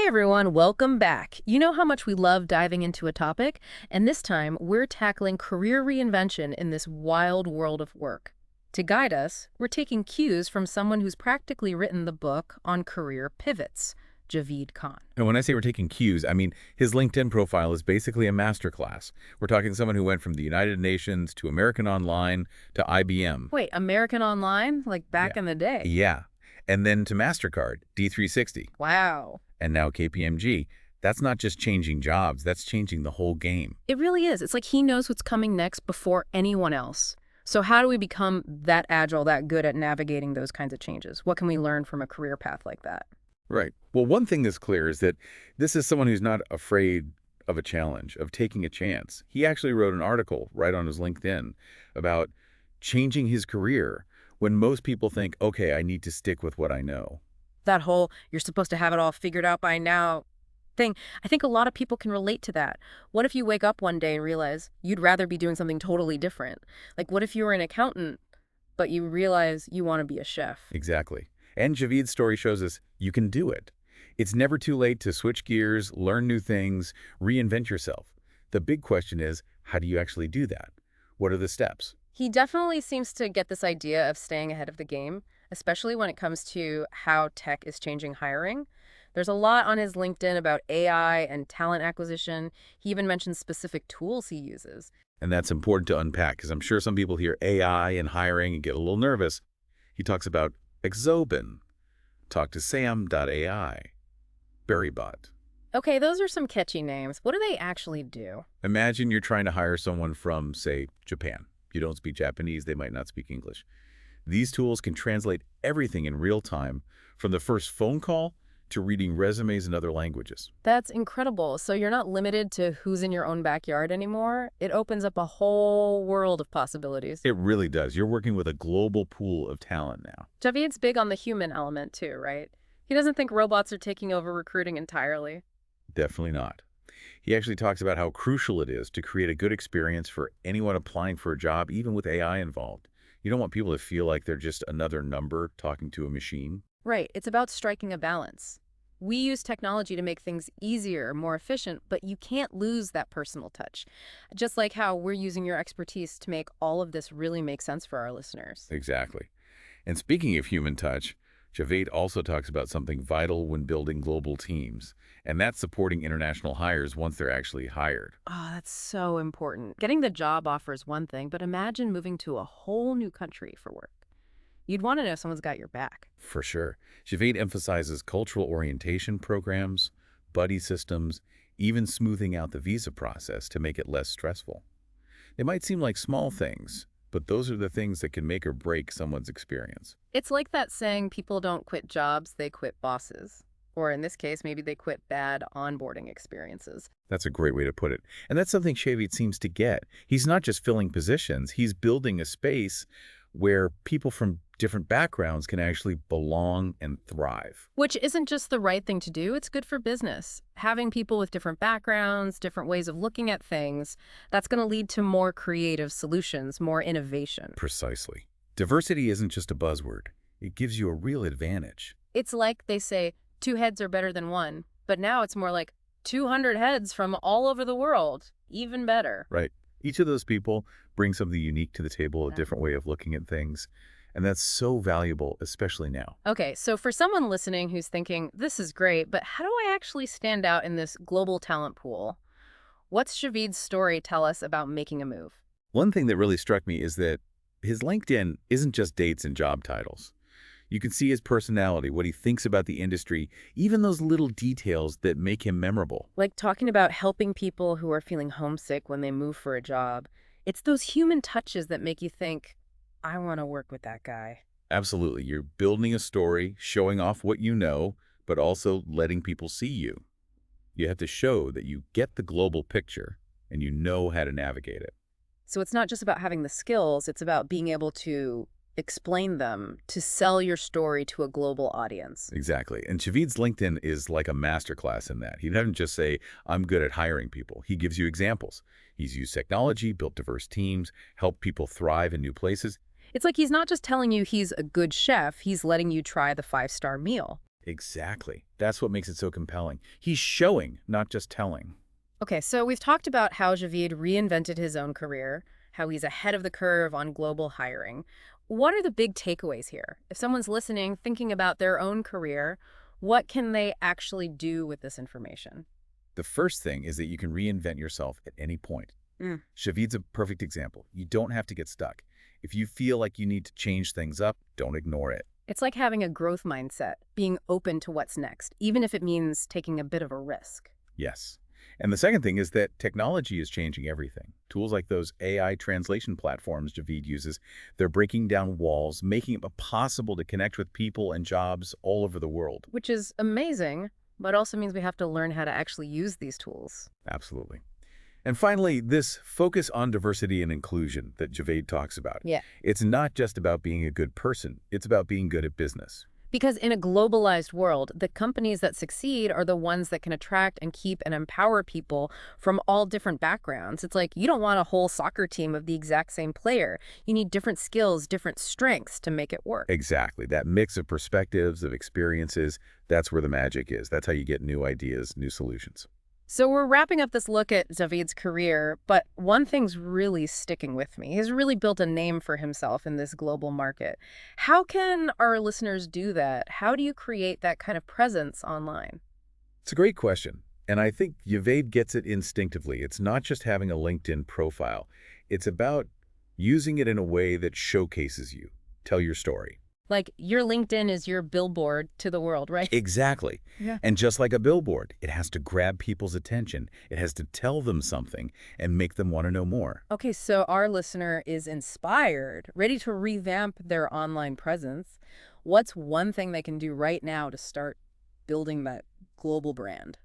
Hey everyone, welcome back. You know how much we love diving into a topic, and this time we're tackling career reinvention in this wild world of work. To guide us, we're taking cues from someone who's practically written the book on career pivots, Javeed Khan. And when I say we're taking cues, I mean his LinkedIn profile is basically a masterclass. We're talking someone who went from the United Nations to American Online to IBM. Wait, American Online? Like back Yeah. in the day? Yeah. And then to MasterCard, D360, Wow. and now KPMG. That's not just changing jobs, that's changing the whole game. It really is. It's like he knows what's coming next before anyone else. So how do we become that agile, that good at navigating those kinds of changes? What can we learn from a career path like that? Right. Well, one thing that's clear is that this is someone who's not afraid of a challenge, of taking a chance. He actually wrote an article right on his LinkedIn about changing his career when most people think, okay, I need to stick with what I know. That whole "you're supposed to have it all figured out by now" thing, I think a lot of people can relate to that. What if you wake up one day and realize you'd rather be doing something totally different? Like, what if you were an accountant, but you realize you want to be a chef? Exactly. And Javeed's story shows us you can do it. It's never too late to switch gears, learn new things, reinvent yourself. The big question is, how do you actually do that? What are the steps? He definitely seems to get this idea of staying ahead of the game, especially when it comes to how tech is changing hiring. There's a lot on his LinkedIn about AI and talent acquisition. He even mentions specific tools he uses. And that's important to unpack because I'm sure some people hear AI and hiring and get a little nervous. He talks about Exobin, talk to Sam.ai, Berrybot. Okay, those are some catchy names. What do they actually do? Imagine you're trying to hire someone from, say, Japan. You don't speak Japanese, they might not speak English. These tools can translate everything in real time, from the first phone call to reading resumes in other languages. That's incredible. So you're not limited to who's in your own backyard anymore. It opens up a whole world of possibilities. It really does. You're working with a global pool of talent now. Javeed's big on the human element too, right? He doesn't think robots are taking over recruiting entirely. Definitely not. He actually talks about how crucial it is to create a good experience for anyone applying for a job, even with AI involved. You don't want people to feel like they're just another number talking to a machine. Right, it's about striking a balance. We use technology to make things easier, more efficient, but you can't lose that personal touch. Just like how we're using your expertise to make all of this really make sense for our listeners. Exactly. And speaking of human touch, Javeed also talks about something vital when building global teams, and that's supporting international hires once they're actually hired. Oh, that's so important. Getting the job offer is one thing, but imagine moving to a whole new country for work. You'd want to know someone's got your back. For sure. Javeed emphasizes cultural orientation programs, buddy systems, even smoothing out the visa process to make it less stressful. They might seem like small things, but those are the things that can make or break someone's experience. It's like that saying, people don't quit jobs, they quit bosses. Or in this case, maybe they quit bad onboarding experiences. That's a great way to put it. And that's something Javeed seems to get. He's not just filling positions, he's building a space where people from different backgrounds can actually belong and thrive. Which isn't just the right thing to do, it's good for business. Having people with different backgrounds, different ways of looking at things, that's going to lead to more creative solutions, more innovation. Precisely. Diversity isn't just a buzzword. It gives you a real advantage. It's like they say, 2 heads are better than 1, but now it's more like 200 heads from all over the world. Even better. Right. Each of those people brings something unique to the table, a Yeah. different way of looking at things. And that's so valuable, especially now. Okay, so for someone listening who's thinking, this is great, but how do I actually stand out in this global talent pool? What's Javeed's story tell us about making a move? One thing that really struck me is that his LinkedIn isn't just dates and job titles. You can see his personality, what he thinks about the industry, even those little details that make him memorable. Like talking about helping people who are feeling homesick when they move for a job. It's those human touches that make you think, I want to work with that guy. Absolutely. You're building a story, showing off what you know, but also letting people see you. You have to show that you get the global picture and you know how to navigate it. So it's not just about having the skills, it's about being able to explain them, to sell your story to a global audience. Exactly. And Javeed's LinkedIn is like a masterclass in that. He doesn't just say, I'm good at hiring people. He gives you examples. He's used technology, built diverse teams, helped people thrive in new places. It's like he's not just telling you he's a good chef, he's letting you try the 5-star meal. Exactly. That's what makes it so compelling. He's showing, not just telling. Okay, so we've talked about how Javeed reinvented his own career, how he's ahead of the curve on global hiring. What are the big takeaways here? If someone's listening, thinking about their own career, what can they actually do with this information? The first thing is that you can reinvent yourself at any point. Mm. Shavid's a perfect example. You don't have to get stuck. If you feel like you need to change things up, don't ignore it. It's like having a growth mindset, being open to what's next, even if it means taking a bit of a risk. Yes. And the second thing is that technology is changing everything. Tools like those AI translation platforms Javeed uses, they're breaking down walls, making it possible to connect with people and jobs all over the world. Which is amazing, but also means we have to learn how to actually use these tools. Absolutely. And finally, this focus on diversity and inclusion that Javeed talks about. Yeah. It's not just about being a good person. It's about being good at business. Because in a globalized world, the companies that succeed are the ones that can attract and keep and empower people from all different backgrounds. It's like you don't want a whole soccer team of the exact same player. You need different skills, different strengths to make it work. Exactly. That mix of perspectives, of experiences, that's where the magic is. That's how you get new ideas, new solutions. So we're wrapping up this look at Javeed's career, but one thing's really sticking with me. He's really built a name for himself in this global market. How can our listeners do that? How do you create that kind of presence online? It's a great question. And I think Javeed gets it instinctively. It's not just having a LinkedIn profile. It's about using it in a way that showcases you. Tell your story. Like your LinkedIn is your billboard to the world, right? Exactly. Yeah. And just like a billboard, it has to grab people's attention. It has to tell them something and make them want to know more. Okay, so our listener is inspired, ready to revamp their online presence. What's one thing they can do right now to start building that global brand?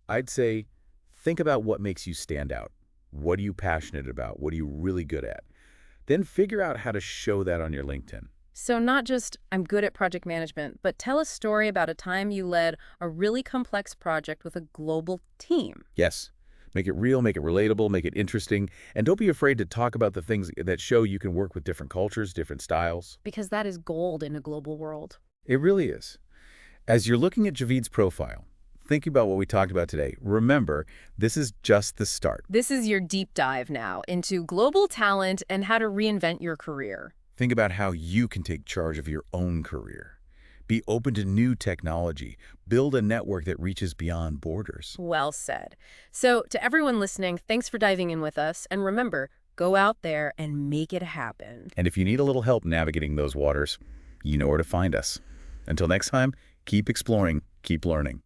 I'd say think about what makes you stand out. What are you passionate about? What are you really good at? Then figure out how to show that on your LinkedIn. So not just, I'm good at project management, but tell a story about a time you led a really complex project with a global team. Yes. Make it real, make it relatable, make it interesting, and don't be afraid to talk about the things that show you can work with different cultures, different styles. Because that is gold in a global world. It really is. As you're looking at Javeed's profile, think about what we talked about today. Remember, this is just the start. This is your deep dive now into global talent and how to reinvent your career. Think about how you can take charge of your own career. Be open to new technology. Build a network that reaches beyond borders. Well said. So to everyone listening, thanks for diving in with us. And remember, go out there and make it happen. And if you need a little help navigating those waters, you know where to find us. Until next time, keep exploring, keep learning.